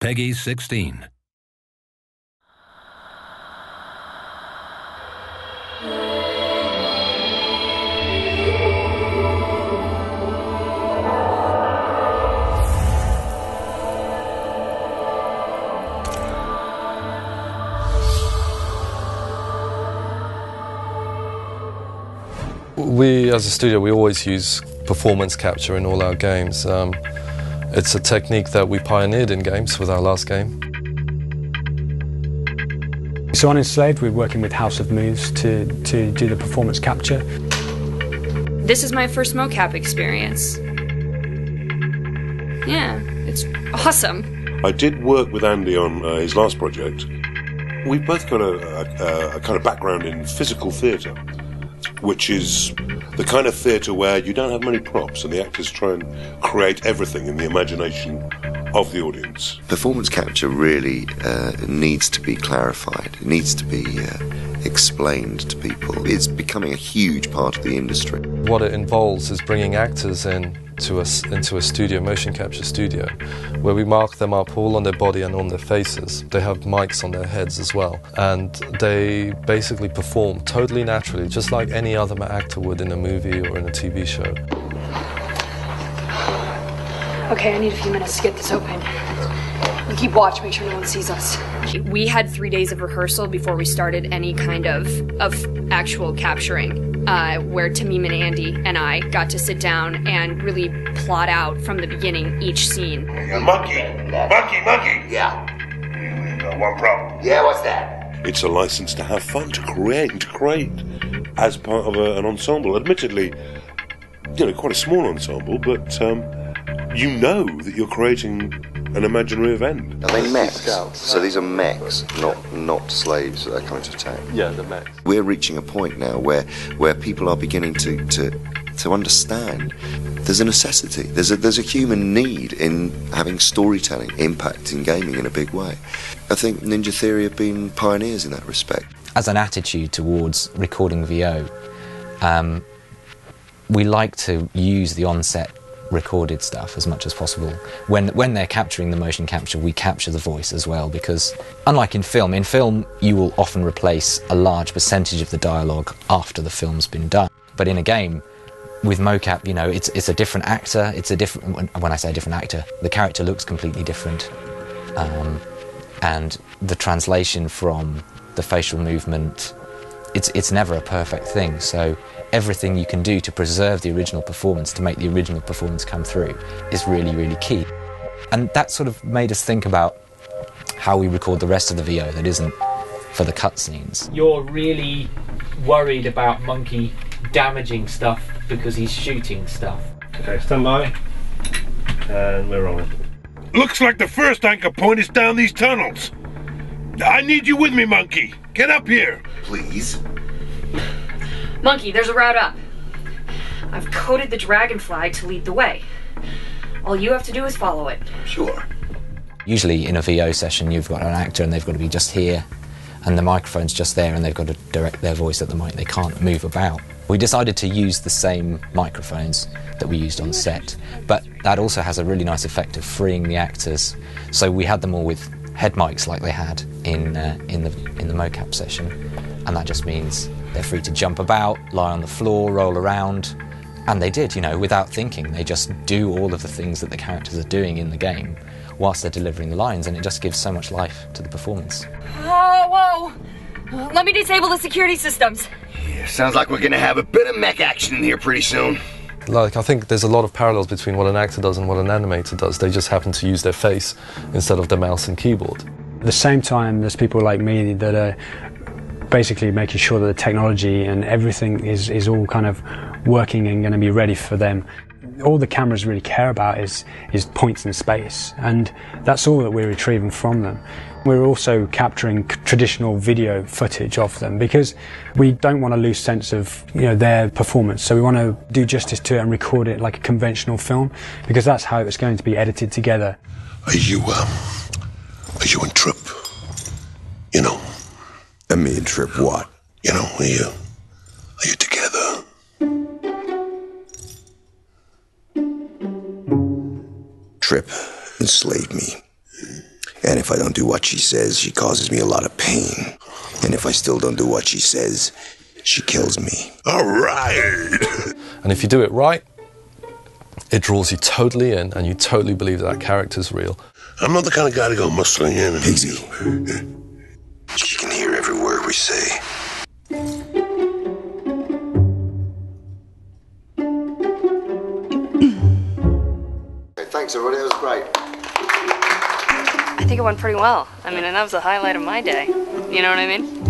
Peggy 16. We, as a studio, we always use performance capture in all our games. It's a technique that we pioneered in games with our last game. So on Enslaved, we're working with House of Moves to do the performance capture. This is my first mocap experience. Yeah, it's awesome. I did work with Andy on his last project. We've both got a kind of background in physical theatre, which is the kind of theatre where you don't have many props and the actors try and create everything in the imagination of the audience. Performance capture really needs to be clarified. It needs to be explained to people. It's becoming a huge part of the industry. What it involves is bringing actors into a studio, motion capture studio, where we mark them up all on their body and on their faces. They have mics on their heads as well, and they basically perform totally naturally, just like any other actor would in a movie or in a TV show. Okay, I need a few minutes to get this open. You keep watch, make sure no one sees us. We had 3 days of rehearsal before we started any kind of actual capturing, where Tamim and Andy and I got to sit down and really plot out from the beginning each scene. Monkey! Yeah. We got one problem. Yeah, what's that? It's a license to have fun, to create as part of an ensemble. Admittedly, quite a small ensemble, but you know that you're creating an imaginary event. Are they mechs? So these are mechs, not slaves that are coming to attack? Yeah, the mechs. We're reaching a point now where people are beginning to understand there's a necessity, there's a human need in having storytelling impact in gaming in a big way. I think Ninja Theory have been pioneers in that respect. As an attitude towards recording VO, we like to use the on-set recorded stuff as much as possible. When they're capturing the motion capture, we capture the voice as well, because unlike in film you will often replace a large percentage of the dialogue after the film's been done. But in a game, with mocap, it's a different actor, when I say a different actor, the character looks completely different. And the translation from the facial movement, it's never a perfect thing, so everything you can do to preserve the original performance, to make the original performance come through, is really, really key. And that sort of made us think about how we record the rest of the VO that isn't for the cutscenes. You're really worried about Monkey damaging stuff because he's shooting stuff. Okay, stand by. And we're on. Looks like the first anchor point is down these tunnels. I need you with me, Monkey. Get up here. Please. Monkey, there's a route up. I've coded the dragon flag to lead the way. All you have to do is follow it. Sure. Usually in a VO session you've got an actor and they've got to be just here, and the microphone's just there, and they've got to direct their voice at the mic. They can't move about. We decided to use the same microphones that we used on set, but that also has a really nice effect of freeing the actors. So we had them all with head mics like they had in the mocap session, and that just means they're free to jump about, lie on the floor, roll around, and they did, without thinking. They just do all of the things that the characters are doing in the game whilst they're delivering the lines, and it just gives so much life to the performance. Whoa! Let me disable the security systems. Yeah, sounds like we're gonna have a bit of mech action in here pretty soon. I think there's a lot of parallels between what an actor does and what an animator does. They just happen to use their face instead of the mouse and keyboard. At the same time, there's people like me that are basically making sure that the technology and everything is all kind of working and going to be ready for them. All the cameras really care about is points in space, and that's all that we're retrieving from them. We're also capturing traditional video footage of them because we don't want to lose sense of their performance, so we want to do justice to it and record it like a conventional film, because that's how it's going to be edited together. Are you and Trip? And me and Trip what? Are you together? Trip enslaved me. And if I don't do what she says, she causes me a lot of pain. And if I still don't do what she says, she kills me. All right. And if you do it right, it draws you totally in and you totally believe that character's real. I'm not the kind of guy to go muscling in. Pigsy. She can hear every word we say. Okay, thanks everybody, that was great. I think it went pretty well. I mean, and that was the highlight of my day. You know what I mean?